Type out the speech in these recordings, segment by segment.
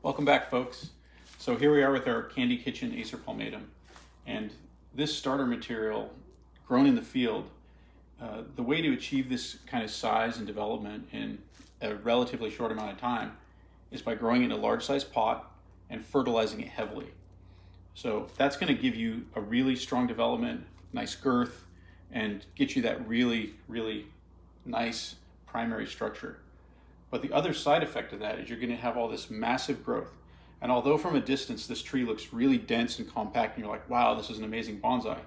Welcome back, folks. So here we are with our Candy Kitchen acerpalmatum, and this starter material grown in the field, the way to achieve this kind of size and development in a relatively short amount of time is by growing it in a large size pot and fertilizing it heavily. So that's going to give you a really strong development, nice girth, and get you that really nice primary structure. But the other side effect of that is you're going to have all this massive growth. And although from a distance this tree looks really dense and compact and you're like, wow, this is an amazing bonsai,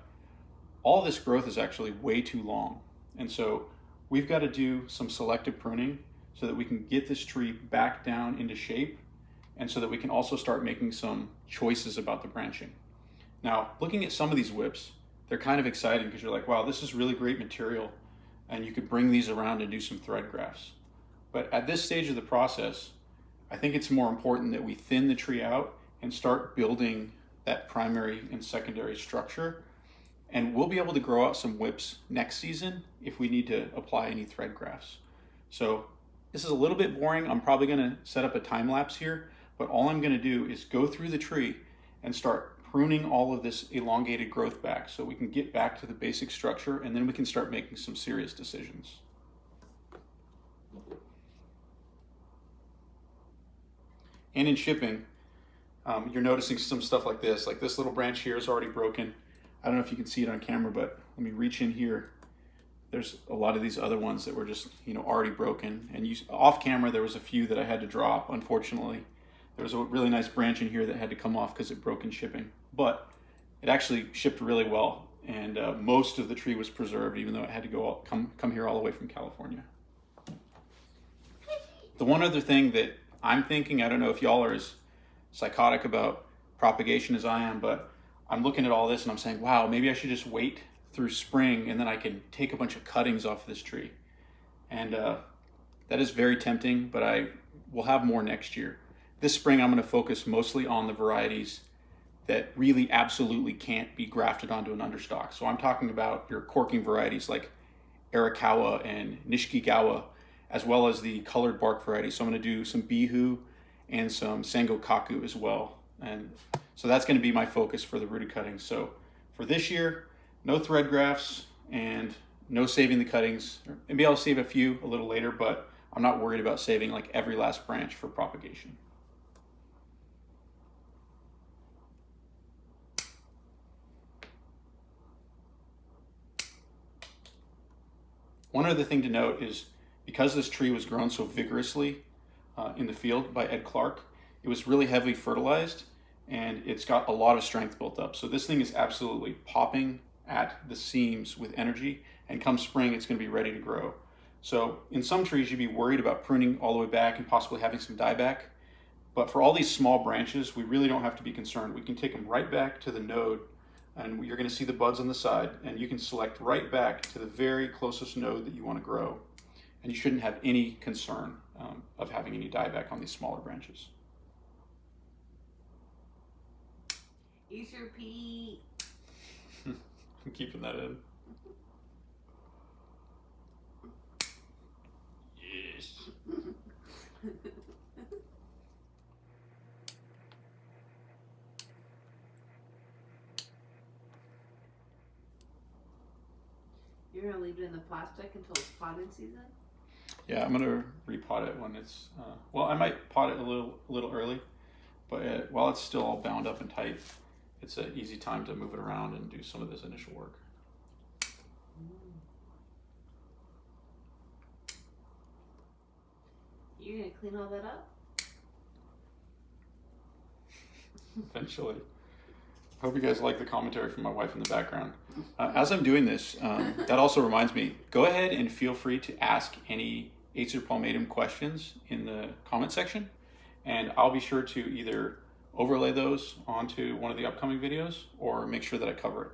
all this growth is actually way too long. And so we've got to do some selective pruning so that we can get this tree back down into shape, and so that we can also start making some choices about the branching. Now, looking at some of these whips, they're kind of exciting because you're like, wow, this is really great material, and you could bring these around and do some thread grafts. But at this stage of the process, I think it's more important that we thin the tree out and start building that primary and secondary structure. And we'll be able to grow out some whips next season if we need to apply any thread grafts. So this is a little bit boring. I'm probably going to set up a time lapse here, but all I'm going to do is go through the tree and start pruning all of this elongated growth back so we can get back to the basic structure, and then we can start making some serious decisions. And in shipping, you're noticing some stuff like this little branch here is already broken. I don't know if you can see it on camera, but let me reach in here. There's a lot of these other ones that were just, already broken. And off camera, there was a few that I had to drop, unfortunately. There was a really nice branch in here that had to come off because it broke in shipping. But it actually shipped really well, and most of the tree was preserved, even though it had to come here all the way from California. The one other thing that I'm thinking, I don't know if y'all are as psychotic about propagation as I am, but I'm looking at all this and I'm saying, wow, maybe I should just wait through spring and then I can take a bunch of cuttings off this tree. And that is very tempting, but I will have more next year. This spring, I'm going to focus mostly on the varieties that really absolutely can't be grafted onto an understock. So I'm talking about your corking varieties like Arakawa and Nishikigawa, as well as the colored bark varieties. So I'm going to do some bihu and some sangokaku as well. And so that's going to be my focus for the rooted cuttings. So for this year, no thread grafts and no saving the cuttings. Maybe I'll save a few a little later, but I'm not worried about saving like every last branch for propagation. One other thing to note is, because this tree was grown so vigorously in the field by Ed Clark, it was really heavily fertilized and it's got a lot of strength built up. So this thing is absolutely popping at the seams with energy, and come spring, it's going to be ready to grow. So in some trees, you'd be worried about pruning all the way back and possibly having some dieback. But for all these small branches, we really don't have to be concerned. We can take them right back to the node, and you're going to see the buds on the side, and you can select right back to the very closest node that you want to grow. And you shouldn't have any concern of having any dieback on these smaller branches. Use your pee. I'm keeping that in. Yes. You're going to leave it in the plastic until it's potting season? Yeah, I'm gonna repot it when it's, well, I might pot it a little early, but while it's still all bound up and tight, it's an easy time to move it around and do some of this initial work. You're gonna clean all that up? Eventually. I hope you guys like the commentary from my wife in the background. As I'm doing this, that also reminds me, go ahead and feel free to ask any acerpalmatum questions in the comment section, and I'll be sure to either overlay those onto one of the upcoming videos or make sure that I cover it.